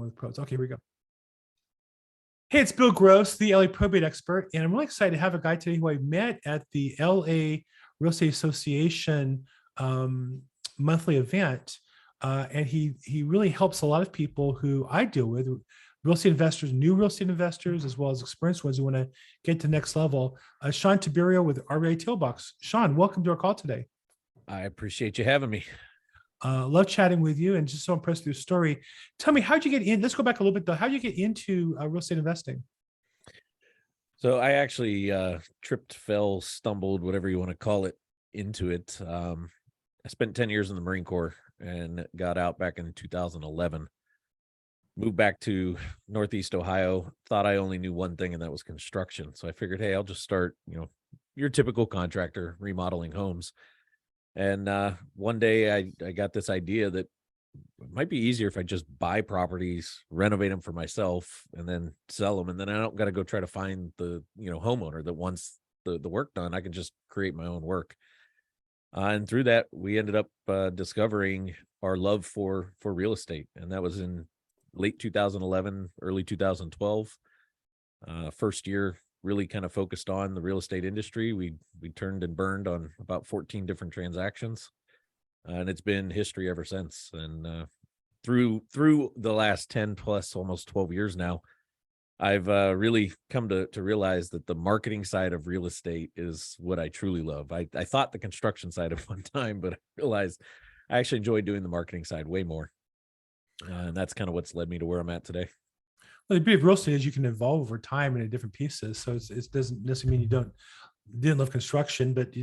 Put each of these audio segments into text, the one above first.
with pros. Okay, here we go. Hey, it's Bill Gross, the LA probate expert, and I'm really excited to have a guy today who I met at the LA Real Estate Association monthly event. And he really helps a lot of people who I deal with, real estate investors, new real estate investors, as well as experienced ones who want to get to the next level. Shawn Tiberio with REI Toolbox. Shawn, welcome to our call today. I appreciate you having me. Love chatting with you and just so impressed with your story. Tell me, how'd you get in? Let's go back a little bit though. How'd you get into real estate investing? So I actually tripped, fell, stumbled, whatever you want to call it, into it. I spent 10 years in the Marine Corps and got out back in 2011. Moved back to Northeast Ohio, thought I only knew one thing, and that was construction. So I figured, hey, I'll just start, your typical contractor remodeling homes. And one day I got this idea that it might be easier if I just buy properties, renovate them for myself, and then sell them. And then I don't got to go try to find the, homeowner that wants the work done. I can just create my own work. And through that, we ended up discovering our love for real estate. And that was in late 2011, early 2012. First year, really kind of focused on the real estate industry. We turned and burned on about 14 different transactions. And it's been history ever since. And through the last 10 plus, almost 12 years now, I've really come to realize that the marketing side of real estate is what I truly love. I thought the construction side at one time, but I realized I actually enjoy doing the marketing side way more. And that's kind of what's led me to where I'm at today. Well, the beauty of real estate is you can evolve over time into different pieces. So it doesn't necessarily mean you didn't love construction, but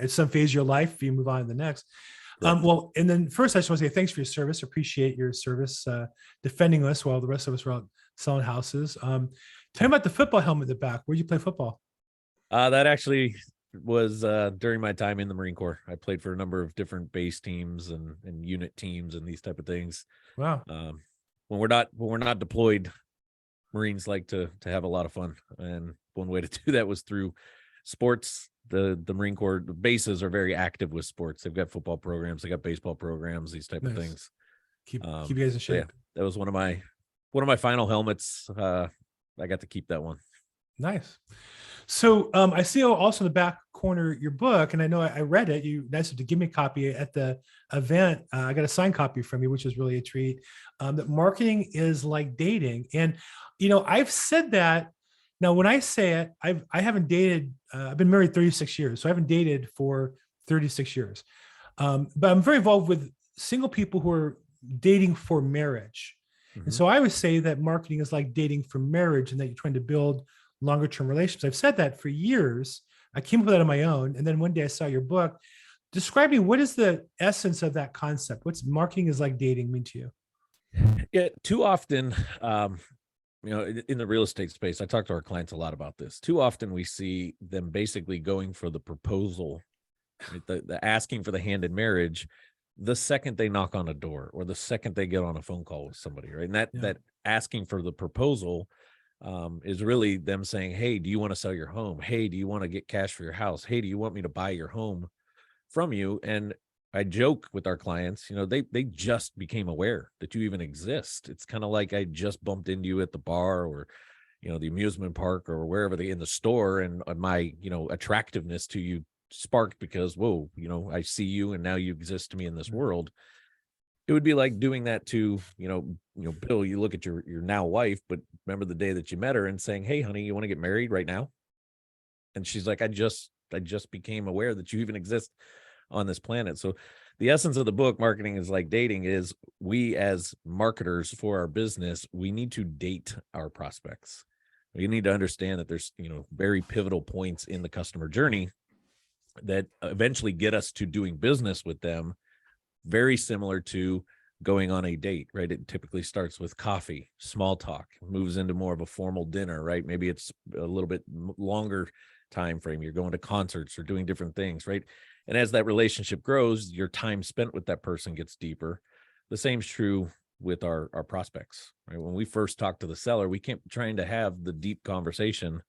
at some phase of your life, you move on to the next. Well, and then first, I just want to say thanks for your service. Appreciate your service defending us while the rest of us were out selling houses. Tell me about the football helmet in the back. Where'd you play football? That actually was during my time in the Marine Corps. I played for a number of different base teams and unit teams and these type of things. Wow. When we're not deployed, Marines like to have a lot of fun, and one way to do that was through sports. The Marine Corps bases are very active with sports. They've got football programs, they got baseball programs, these type of things. Keep you guys in shape. Yeah, that was one of my final helmets. I got to keep that one. Nice. So I see also in the back corner your book, and I know I read it. You nice to give me a copy at the event. I got a signed copy from you, which was really a treat. That marketing is like dating, and I've said that. Now, when I say it, I haven't dated. I've been married 36 years, so I haven't dated for 36 years. But I'm very involved with single people who are dating for marriage. Mm-hmm. And so I would say that marketing is like dating for marriage, and that you're trying to build longer term relationships. I've said that for years. I came up with that on my own. And then one day I saw your book. Describe me, what is the essence of that concept? What's marketing is like dating mean to you? Yeah, too often, in the real estate space, I talk to our clients a lot about this. Too often we see them basically going for the proposal, right? the asking for the hand in marriage, the second they knock on a door or the second they get on a phone call with somebody, right? And that asking for the proposal is really them saying, hey, do you want to sell your home? Hey, do you want to get cash for your house? Hey, do you want me to buy your home from you? And I joke with our clients, they just became aware that you even exist. It's kind of like I just bumped into you at the bar or, the amusement park or wherever in the store, and my, attractiveness to you sparked because, whoa, I see you and now you exist to me in this world. It would be like doing that to, Bill, you look at your now wife, but remember the day that you met her and saying, hey, honey, you want to get married right now? And she's like, I just became aware that you even exist on this planet. So the essence of the book, Marketing is Like Dating, is we as marketers for our business, we need to date our prospects. We need to understand that there's, very pivotal points in the customer journey that eventually get us to doing business with them, very similar to going on a date, right? It typically starts with coffee, small talk, moves into more of a formal dinner, right? Maybe it's a little bit longer time frame. You're going to concerts or doing different things, right? And as that relationship grows, your time spent with that person gets deeper. The same is true with our prospects, right? When we first talk to the seller, we keep trying to have the deep conversation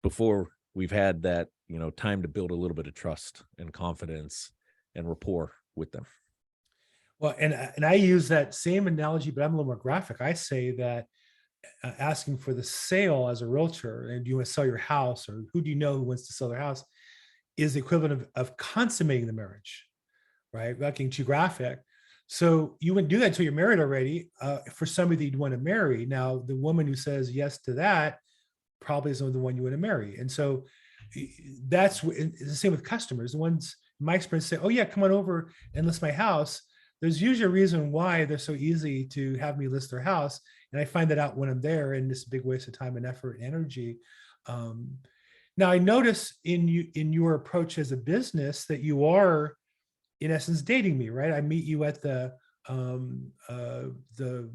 before we've had that, time to build a little bit of trust and confidence and rapport with them. Well, and I use that same analogy, but I'm a little more graphic. I say that asking for the sale as a realtor, and do you want to sell your house, or who do you know who wants to sell their house, is the equivalent of consummating the marriage, right? Without getting too graphic. So you wouldn't do that until you're married already, for somebody that you'd want to marry. Now, the woman who says yes to that probably isn't the one you want to marry. And so it's the same with customers. The ones, in my experience, say, oh yeah, come on over and list my house. There's usually a reason why they're so easy to have me list their house. And I find that out when I'm there, and it's a big waste of time and effort and energy. Um, Now I notice in your approach as a business that you are, in essence, dating me, right? I meet you at um, uh, the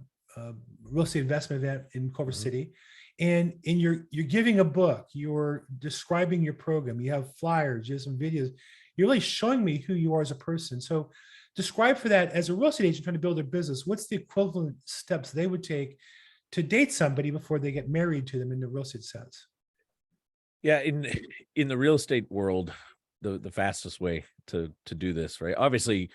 real estate investment event in Culver Mhm. City, and you're giving a book, you're describing your program, you have flyers, you have some videos, you're really showing me who you are as a person. So describe for that, as a real estate agent trying to build their business, what's the equivalent steps they would take to date somebody before they get married to them in the real estate sense? Yeah, in the real estate world, the fastest way to do this, right? Obviously,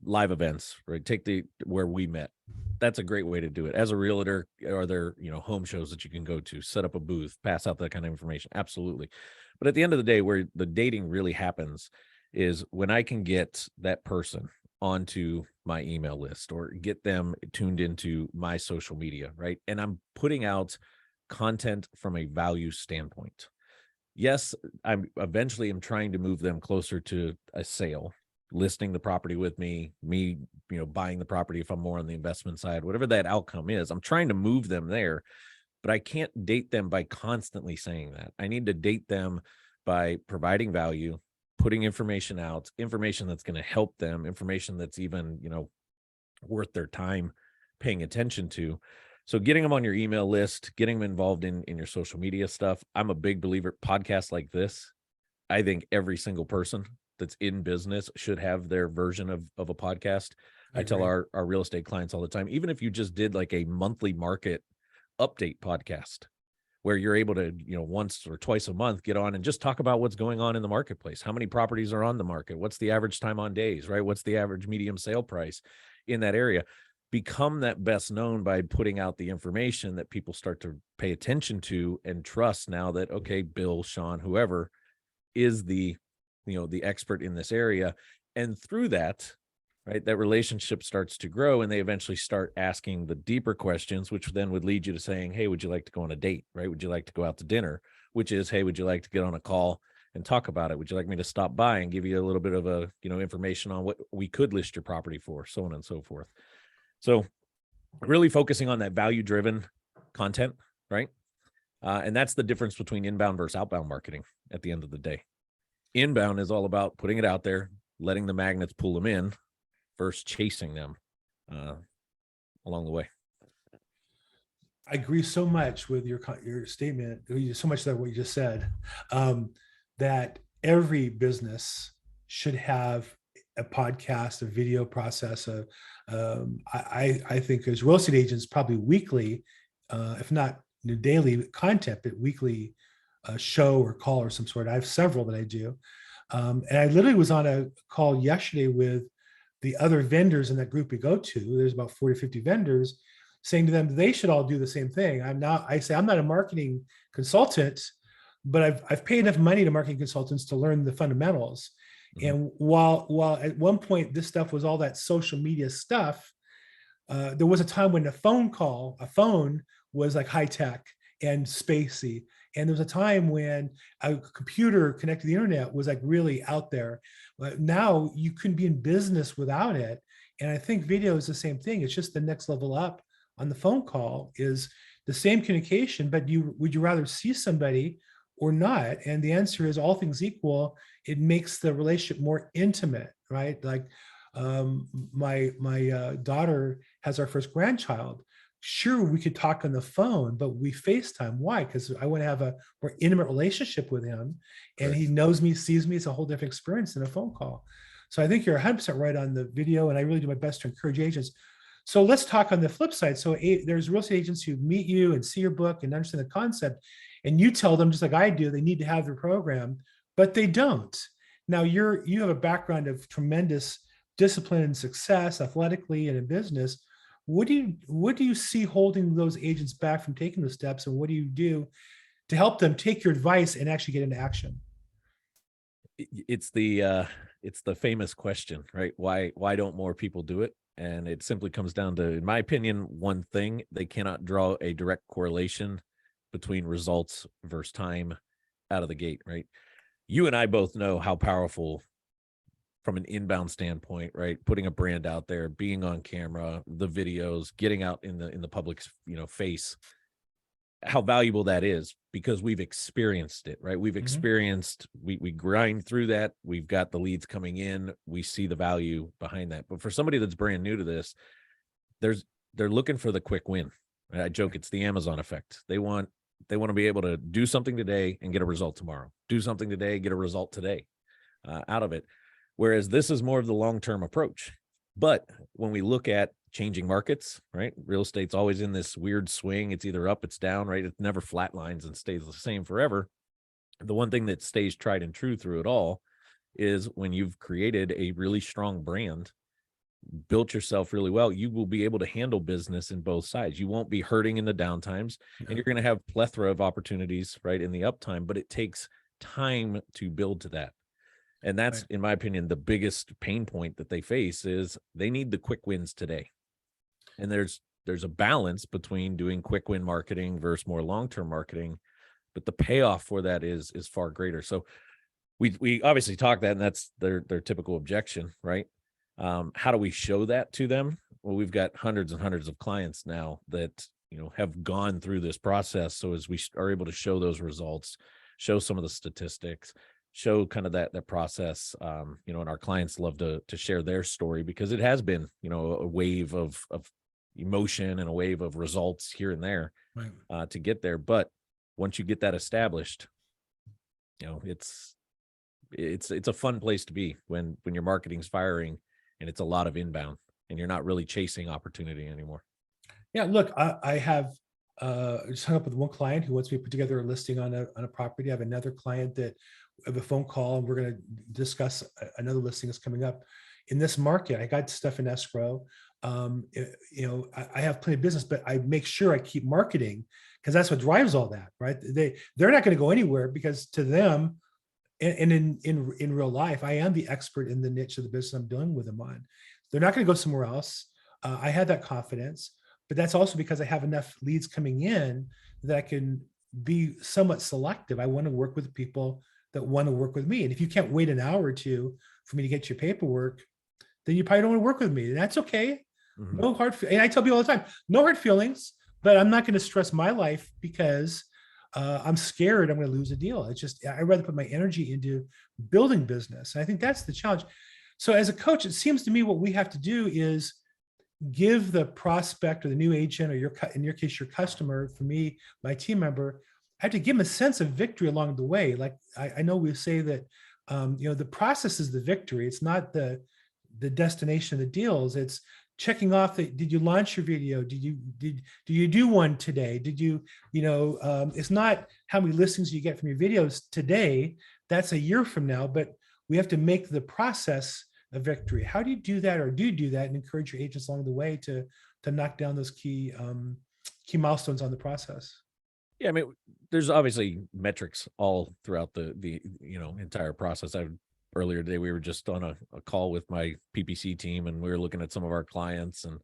live events, right? Take the where we met. That's a great way to do it. As a realtor, are there, home shows that you can go to, set up a booth, pass out that kind of information? Absolutely. But at the end of the day, where the dating really happens is when I can get that person onto my email list or get them tuned into my social media, right? And I'm putting out content from a value standpoint. Yes, I'm eventually am trying to move them closer to a sale, listing the property with me, buying the property if I'm more on the investment side, whatever that outcome is. I'm trying to move them there, but I can't date them by constantly saying that. I need to date them by providing value, putting information out, information that's going to help them, information that's even, worth their time paying attention to. So getting them on your email list, getting them involved in your social media stuff. I'm a big believer podcasts like this. I think every single person that's in business should have their version of a podcast. I I tell agree. our real estate clients all the time, even if you just did like a monthly market update podcast where you're able to, once or twice a month get on and just talk about what's going on in the marketplace. How many properties are on the market? What's the average time on days, right? What's the average medium sale price in that area? Become that best known by putting out the information that people start to pay attention to and trust now that, okay, Bill, Shawn, whoever is the expert in this area. And through that, right, that relationship starts to grow and they eventually start asking the deeper questions, which then would lead you to saying, hey, would you like to go on a date, right? Would you like to go out to dinner? Which is, hey, would you like to get on a call and talk about it? Would you like me to stop by and give you a little bit of information on what we could list your property for, so on and so forth. So really focusing on that value driven content, right? And that's the difference between inbound versus outbound marketing at the end of the day. Inbound is all about putting it out there, letting the magnets pull them in versus chasing them uh, along the way. I agree so much with your statement. So much that what you just said, that every business should have a podcast, a video process. I think as real estate agents, probably weekly, if not daily content, but weekly show or call or some sort. I have several that I do, and I literally was on a call yesterday with the other vendors in that group we go to. There's about 40, 50 vendors, saying to them they should all do the same thing. I say I'm not a marketing consultant, but I've paid enough money to marketing consultants to learn the fundamentals. Mhm. And while at one point this stuff was all that social media stuff, there was a time when a phone was like high tech and spacey. And there was a time when a computer connected to the internet was like really out there. But now you couldn't be in business without it. And I think video is the same thing. It's just the next level up on the phone call is the same communication, but would you rather see somebody or not? And the answer is all things equal, it makes the relationship more intimate, right? Like my daughter has our first grandchild. Sure, we could talk on the phone, but we FaceTime. Why? Because I want to have a more intimate relationship with him, and he Correct. knows me, sees me. It's a whole different experience than a phone call. So I think you're 100% right on the video, and I really do my best to encourage agents. So let's talk on the flip side. So there's real estate agents who meet you and see your book and understand the concept, and you tell them just like I do, they need to have their program, but they don't. Now you have a background of tremendous discipline and success athletically and in business, what do you see holding those agents back from taking those steps, and what do you do to help them take your advice and actually get into action? It's the famous question, right? Why don't more people do it? And it simply comes down to, in my opinion, one thing: they cannot draw a direct correlation between results versus time out of the gate, right? You and I both know how powerful, from an inbound standpoint, right? Putting a brand out there, being on camera, the videos, getting out in the public's, face, how valuable that is, because we've experienced it, right? We've Mhm. experienced, we grind through that. We've got the leads coming in. We see the value behind that. But for somebody that's brand new to this, there's they're looking for the quick win. I joke, it's the Amazon effect. They want to be able to do something today and get a result tomorrow. Do something today, get a result today, out of it. Whereas this is more of the long-term approach. But when we look at changing markets, right? Real estate's always in this weird swing. It's either up, it's down, right? It never flatlines and stays the same forever. The one thing that stays tried and true through it all is, when you've created a really strong brand, built yourself really well, you will be able to handle business in both sides. You won't be hurting in the downtimes, and Yeah. you're going to have plethora of opportunities, right, in the uptime, but it takes time to build to that. And that's, Right. in my opinion, the biggest pain point that they face is they need the quick wins today. And there's a balance between doing quick win marketing versus more long-term marketing, but the payoff for that is far greater. So we obviously talk that, and that's their typical objection, right? How do we show that to them? Well, we've got hundreds and hundreds of clients now that, have gone through this process. So as we are able to show those results, show some of the statistics, show kind of that process, and our clients love to share their story, because it has been, a wave of emotion and a wave of results here and there, Right. to get there. But once you get that established, it's a fun place to be when your marketing's firing and it's a lot of inbound and you're not really chasing opportunity anymore. Yeah, look, I have just hung up with one client who wants me to put together a listing on a property. I have another client that I have a phone call, and we're going to discuss another listing that's coming up in this market. I got stuff in escrow. I have plenty of business, but I make sure I keep marketing, because that's what drives all that, right? They're not going to go anywhere, because to them, and in real life, I am the expert in the niche of the business I'm dealing with them on. They're not going to go somewhere else. I had that confidence, but that's also because I have enough leads coming in that I can be somewhat selective. I want to work with people that want to work with me. And if you can't wait an hour or two for me to get your paperwork, then you probably don't want to work with me. And that's okay. Mhm. No hard, and I tell people all the time, no hard feelings, but I'm not going to stress my life because I'm scared I'm going to lose a deal. It's just, I'd rather put my energy into building business. And I think that's the challenge. So as a coach, it seems to me what we have to do is give the prospect or the new agent, or in your case, your customer, for me, my team member, I have to give them a sense of victory along the way. Like I know we say that, the process is the victory. It's not the destination of the deals. It's checking off that, did you launch your video? Do you do one today? It's not how many listings you get from your videos today. That's a year from now, but we have to make the process a victory. How do you do that, or do you do that and encourage your agents along the way to knock down those key milestones on the process? Yeah, I mean, there's obviously metrics all throughout the entire process. Earlier today we were just on a call with my PPC team, and we were looking at some of our clients, and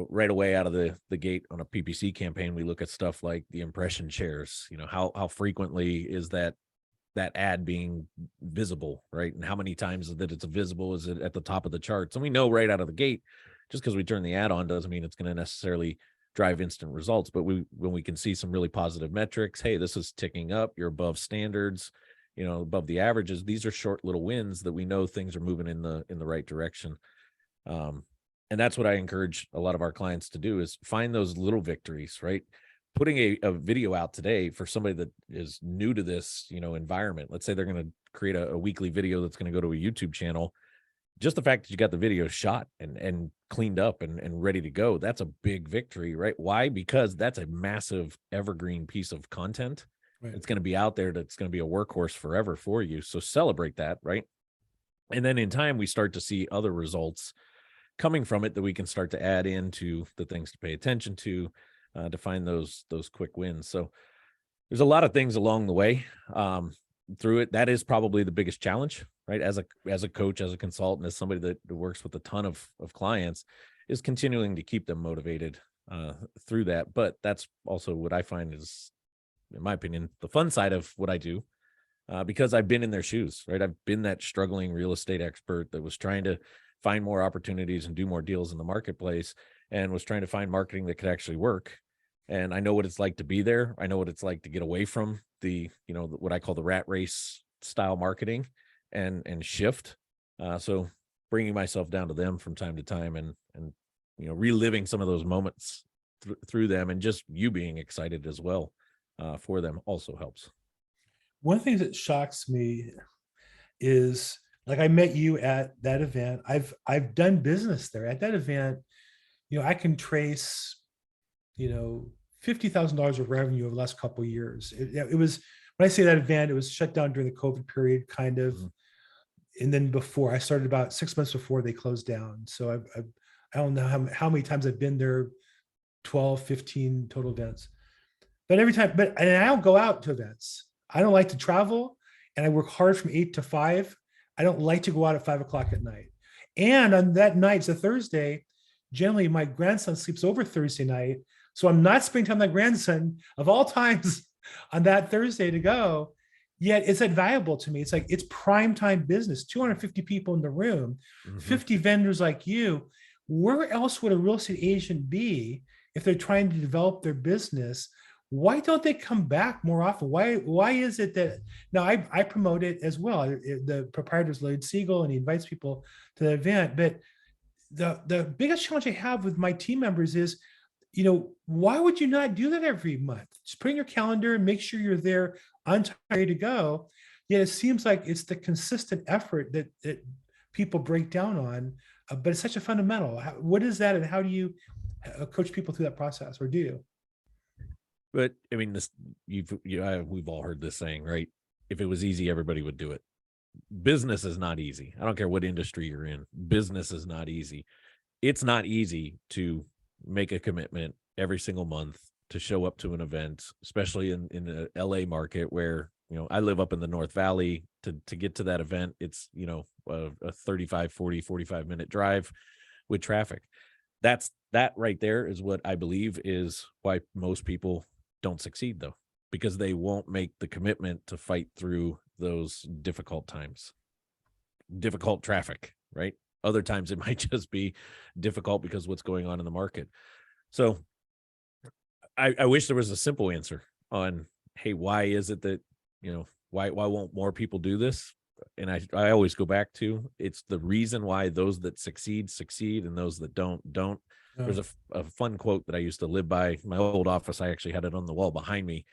right away out of the gate on a PPC campaign, we look at stuff like the impression shares. How frequently is that ad being visible, right? And how many times that it's visible, is it at the top of the charts? And we know right out of the gate, just because we turn the ad on doesn't mean it's going to necessarily drive instant results. But when we can see some really positive metrics, hey, this is ticking up, you're above standards, above the averages. These are short little wins that we know things are moving in the right direction. And that's what I encourage a lot of our clients to do, is find those little victories, right? Putting a video out today for somebody that is new to this, environment. Let's say they're going to create a weekly video that's going to go to a YouTube channel. Just the fact that you got the video shot and cleaned up and ready to go, that's a big victory, right? Why? Because that's a massive evergreen piece of content. Right. It's going to be out there. That's going to be a workhorse forever for you. So celebrate that, right? And then in time, we start to see other results coming from it that we can start to add into the things to pay attention to find those quick wins. So there's a lot of things along the way through it. That is probably the biggest challenge, right? As a coach, as a consultant, as somebody that works with a ton of clients, is continuing to keep them motivated through that. But that's also what I find is, in my opinion, the fun side of what I do, because I've been in their shoes, right? I've been that struggling real estate expert that was trying to find more opportunities and do more deals in the marketplace, and was trying to find marketing that could actually work. And I know what it's like to be there. I know what it's like to get away from what I call the rat race style marketing, and shift. So bringing myself down to them from time to time, and reliving some of those moments through them, and just you being excited as well for them also helps. One thing that shocks me is, like, I met you at that event. I've done business there at that event. I can trace, $50,000 of revenue over the last couple of years. It was, when I say that event, it was shut down during the COVID period, kind of. Mhm. And then before, I started about 6 months before they closed down. So I don't know how many times I've been there, 12, 15 total events. But every time, and I don't go out to events. I don't like to travel, and I work hard from 8 to 5. I don't like to go out at 5 o'clock at night. And on that night, it's a Thursday. Generally, my grandson sleeps over Thursday night. So I'm not spending time with my grandson of all times on that Thursday to go. Yet it's invaluable to me. It's like, it's prime time business, 250 people in the room, Mhm. 50 vendors like you. Where else would a real estate agent be if they're trying to develop their business? Why don't they come back more often? Why is it that now I promote it as well? The proprietor is Lloyd Siegel, and he invites people to the event. But the biggest challenge I have with my team members is, why would you not do that every month? Just put in your calendar and make sure you're there on time, ready to go. Yet it seems like it's the consistent effort that people break down on, but it's such a fundamental. What is that, and how do you coach people through that process, or do you? But I mean, we've all heard this saying, right? If it was easy, everybody would do it. Business is not easy. I don't care what industry you're in. Business is not easy. It's not easy to make a commitment every single month to show up to an event, especially in the LA market where, I live up in the North Valley. To get to that event, it's, a 35, 40, 45-minute drive with traffic. That right there is what I believe is why most people don't succeed, though, because they won't make the commitment to fight through those difficult times, difficult traffic, right? Other times it might just be difficult because what's going on in the market. So I wish there was a simple answer on, hey, why is it that, why won't more people do this? And I always go back to, it's the reason why those that succeed, and those that don't. Uh, There's a fun quote that I used to live by. My old office, I actually had it on the wall behind me.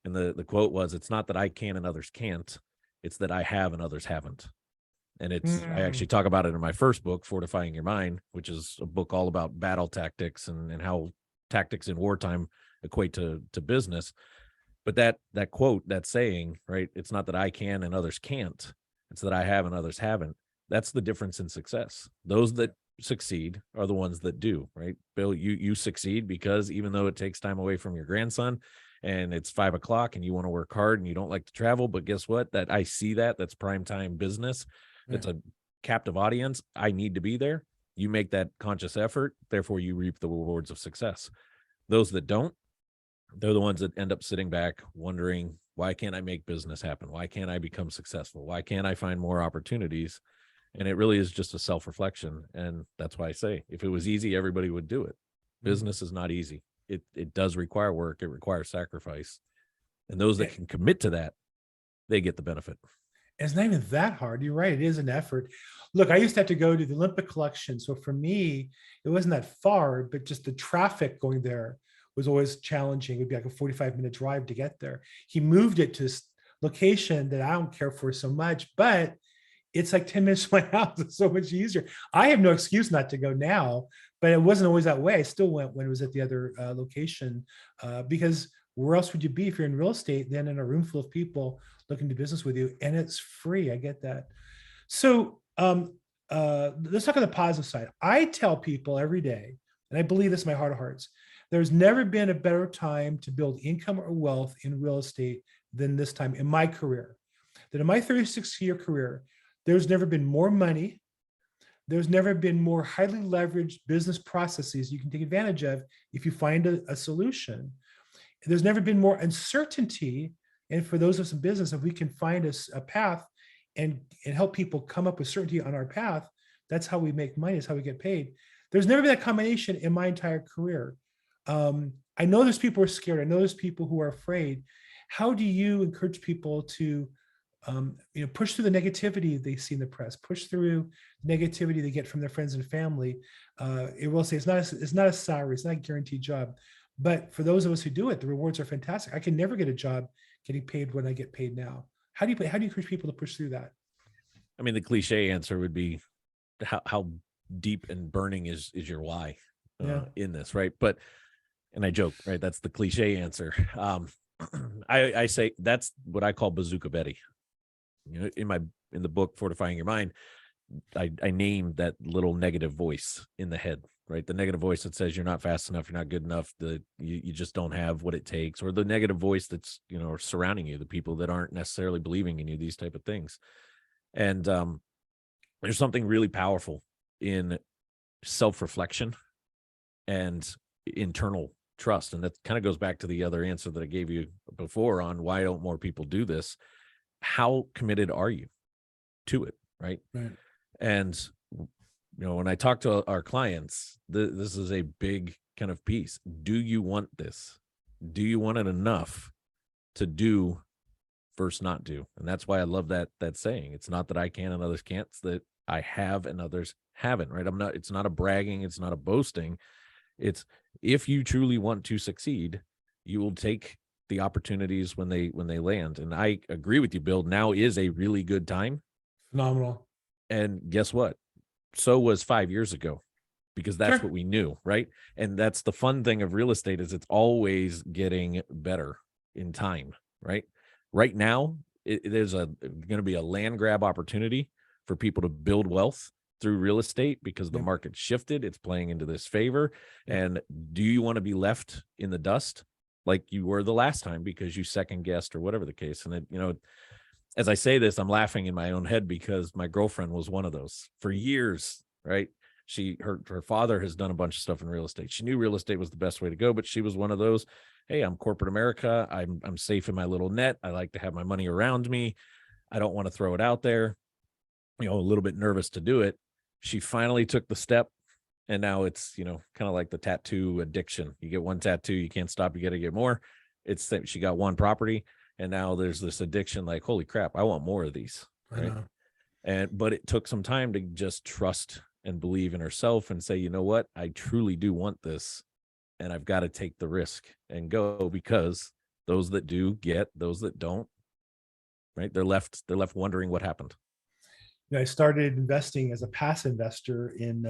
And the quote was, it's not that I can and others can't, it's that I have and others haven't. And I mm, actually talk about it in my first book, Fortifying Your Mind, which is a book all about battle tactics, and how tactics in wartime equate to business. But that quote, that saying, right? It's not that I can and others can't, it's that I have and others haven't. That's the difference in success. Those that succeed are the ones that do, right? Bill, you succeed because even though it takes time away from your grandson, and it's 5 o'clock, and you want to work hard and you don't like to travel, but guess what? That I see that's prime time business. yeah. It's a captive audience. I need to be there. You make that conscious effort, therefore you reap the rewards of success. Those that don't, they're the ones that end up sitting back wondering, why can't I make business happen? Why can't I become successful? Why can't I find more opportunities? And it really is just a self-reflection. And that's why I say, if it was easy, everybody would do it. Mm. Business is not easy. It does require work. It requires sacrifice. And those that It- can commit to that, they get the benefit. It's not even that hard. You're right. It is an effort. Look, I used to have to go to the Olympic collection. So for me, it wasn't that far, but just the traffic going there was always challenging. It would be like a 45-minute drive to get there. He moved it to this location that I don't care for so much, but it's like 10 minutes from my house. It's so much easier. I have no excuse not to go now, but it wasn't always that way. I still went when it was at the other location, because where else would you be if you're in real estate than in a room full of people looking to business with you? And it's free. I get that. So Let's talk on the positive side. I tell people every day, and I believe this in my heart of hearts, there's never been a better time to build income or wealth in real estate than this time in my career. That in my 36-year career, there's never been more money. There's never been more highly leveraged business processes you can take advantage of if you find a solution. There's never been more uncertainty. And for those of us in business, if we can find a path and help people come up with certainty on our path, that's how we make money, that's how we get paid. There's never been that combination in my entire career. I know there's people who are scared. I know there's people who are afraid. How do you encourage people to push through the negativity they see in the press, push through negativity they get from their friends and family? It will say it's not a salary, it's not a guaranteed job. But for those of us who do it, the rewards are fantastic. I can never get a job getting paid when I get paid now. How do you encourage people to push through that? I mean, the cliche answer would be how deep and burning is your why in this, right? But, and I joke, right? That's the cliche answer. I say that's what I call Bazooka Betty. In the book Fortifying Your Mind, I name that little negative voice in the head, right? The negative voice that says you're not fast enough, you're not good enough, you just don't have what it takes, or the negative voice that's surrounding you, the people that aren't necessarily believing in you, these type of things. And there's something really powerful in self-reflection and internal trust, and that kind of goes back to the other answer that I gave you before on why don't more people do this. How committed are you to it, right? And when I talk to our clients, this is a big kind of piece. Do you want this? Do you want it enough to do versus not do? And that's why I love that saying. It's not that I can and others can't, it's that I have and others haven't, right? It's not a bragging, it's not a boasting. It's if you truly want to succeed, you will take the opportunities when they land. And I agree with you, Bill. Now is a really good time. Phenomenal. And guess what? So was 5 years ago, because that's what we knew, right? And that's the fun thing of real estate, is it's always getting better in time, right? Right now, there's going to be a land grab opportunity for people to build wealth through real estate because the market shifted. It's playing into this favor. And do you want to be left in the dust like you were the last time because you second guessed or whatever the case? And as I say this, I'm laughing in my own head because my girlfriend was one of those for years, right? Her father has done a bunch of stuff in real estate. She knew real estate was the best way to go, but she was one of those, hey, I'm corporate America. I'm safe in my little net. I like to have my money around me. I don't want to throw it out there. A little bit nervous to do it. She finally took the step, and now it's, kind of like the tattoo addiction. You get one tattoo, you can't stop, you got to get more. It's that she got one property, and now there's this addiction, like, holy crap, I want more of these. Right. But it took some time to just trust and believe in herself and say, you know what, I truly do want this, and I've got to take the risk and go, because those that do get, those that don't, right, they're left wondering what happened. I started investing as a passive investor in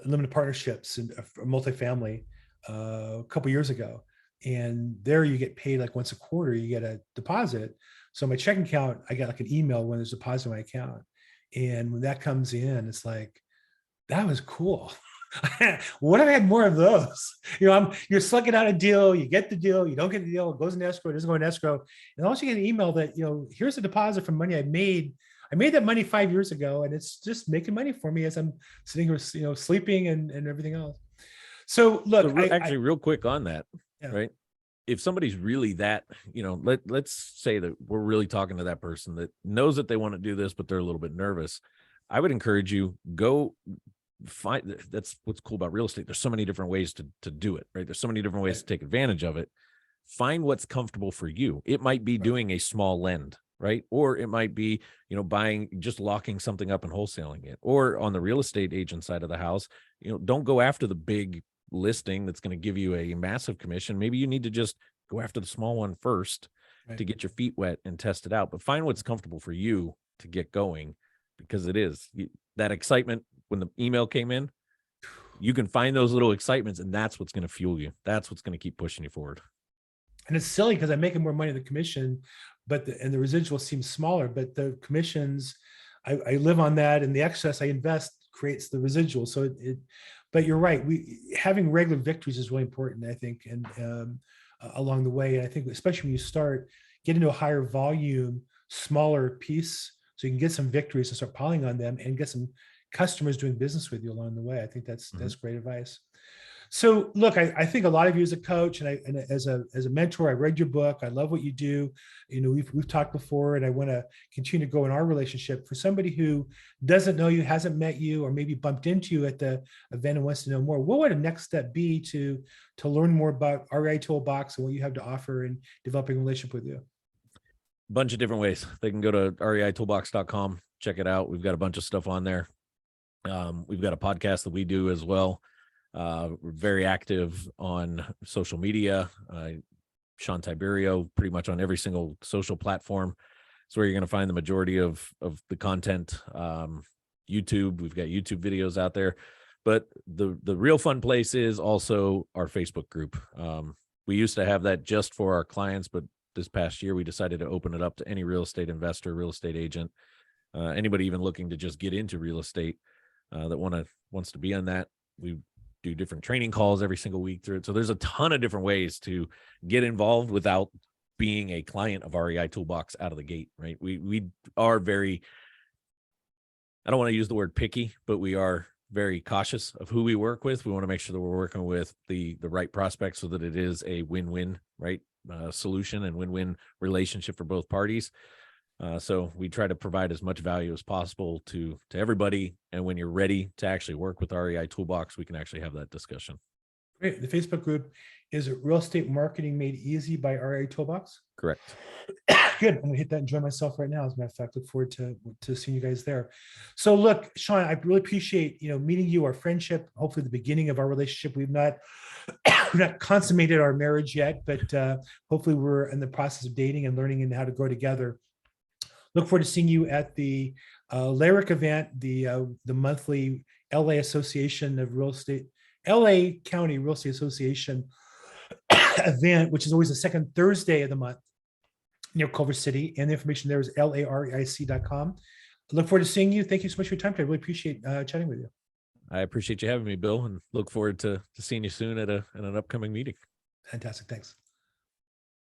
limited partnerships and multifamily a couple years ago. And there you get paid like once a quarter, you get a deposit. So my checking account, I get like an email when there's a deposit in my account. And when that comes in, it's like, that was cool. What if I had more of those? You're slugging out a deal, you get the deal, you don't get the deal, it goes in escrow, it doesn't go in escrow. And also you get an email that, here's a deposit from money I made. I made that money 5 years ago, and it's just making money for me as I'm sitting here, sleeping and everything else. So look, real quick on that, right? If somebody's really that, let's say that we're really talking to that person that knows that they want to do this, but they're a little bit nervous. I would encourage you, go find, that's what's cool about real estate. There's so many different ways to do it, right? There's so many different ways to take advantage of it. Find what's comfortable for you. It might be doing a small lend, right? Or it might be, just locking something up and wholesaling it. Or on the real estate agent side of the house, don't go after the big listing that's going to give you a massive commission. Maybe you need to just go after the small one first to get your feet wet and test it out. But find what's comfortable for you to get going, because it is that excitement when the email came in. You can find those little excitements, and that's what's going to fuel you. That's what's going to keep pushing you forward. And it's silly because I'm making more money than the commission, but the residual seems smaller, but the commissions, I live on that, and the excess I invest creates the residual. So but you're right. Having regular victories is really important, I think, and along the way. And I think especially when you start getting to a higher volume, smaller piece, so you can get some victories and start piling on them and get some customers doing business with you along the way. I think that's great advice. So look, I think a lot of you as a coach and as a mentor, I read your book. I love what you do. You know, we've talked before, and I want to continue to grow in our relationship. For somebody who doesn't know you, hasn't met you, or maybe bumped into you at the event and wants to know more, what would a next step be to learn more about REI Toolbox and what you have to offer in developing a relationship with you? Bunch of different ways. They can go to reitoolbox.com, check it out. We've got a bunch of stuff on there. We've got a podcast that we do as well. We're very active on social media. Shawn Tiberio, pretty much on every single social platform. It's where you're going to find the majority of the content. YouTube, we've got YouTube videos out there, but the real fun place is also our Facebook group. We used to have that just for our clients, but this past year we decided to open it up to any real estate investor, real estate agent, anybody even looking to just get into real estate that wants to be on that. We do different training calls every single week through it. So there's a ton of different ways to get involved without being a client of REI Toolbox out of the gate, right? We are very, I don't want to use the word picky, but we are very cautious of who we work with. We want to make sure that we're working with the right prospects so that it is a win-win, right? Solution and win-win relationship for both parties. So we try to provide as much value as possible to everybody. And when you're ready to actually work with REI Toolbox, we can actually have that discussion. Great. The Facebook group is Real Estate Marketing Made Easy by REI Toolbox. Correct. Good. I'm gonna hit that and join myself right now. As a matter of fact, look forward to seeing you guys there. So look, Shawn, I really appreciate meeting you, our friendship, hopefully the beginning of our relationship. We've not consummated our marriage yet, but hopefully we're in the process of dating and learning and how to grow together. Look forward to seeing you at the LARIC event, the monthly LA Association of Real Estate, LA County Real Estate Association event, which is always the second Thursday of the month near Culver City. And the information there is LAREIC.com. Look forward to seeing you. Thank you so much for your time today. I really appreciate chatting with you. I appreciate you having me, Bill, and look forward to seeing you soon at an upcoming meeting. Fantastic. Thanks.